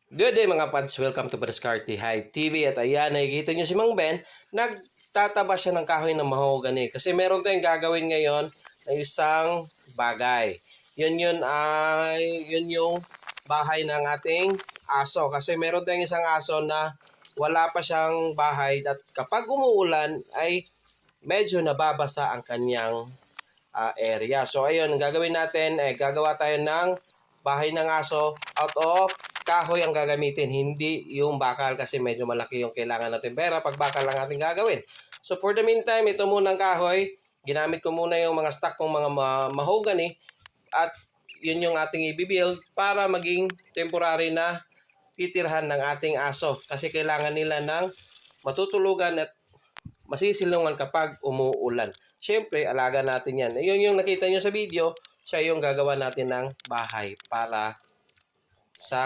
Good day mga pads, welcome to Brascarty High TV. At ayan, nakikita nyo si Mang Ben, nagtataba siya ng kahoy ng mahogany. Kasi meron tayong gagawin ngayon na isang bagay. Yun yung bahay ng ating aso. Kasi meron tayong isang aso na wala pa siyang bahay. At kapag umuulan ay medyo nababasa ang kanyang area. So ayun, ang gagawin natin ay gagawa tayo ng bahay ng aso out of kahoy ang gagamitin, hindi yung bakal kasi medyo malaki yung kailangan natin pera pag bakal lang ating gagawin. So for the meantime, ito muna ang kahoy. Ginamit ko muna yung mga stock kong mga mahogany at yun yung ating i-build para maging temporary na titirhan ng ating aso kasi kailangan nila ng matutulugan at masisilungan kapag umuulan. Siyempre, alaga natin yan. Yun yung nakita nyo sa video, siya yung gagawa natin ng bahay para sa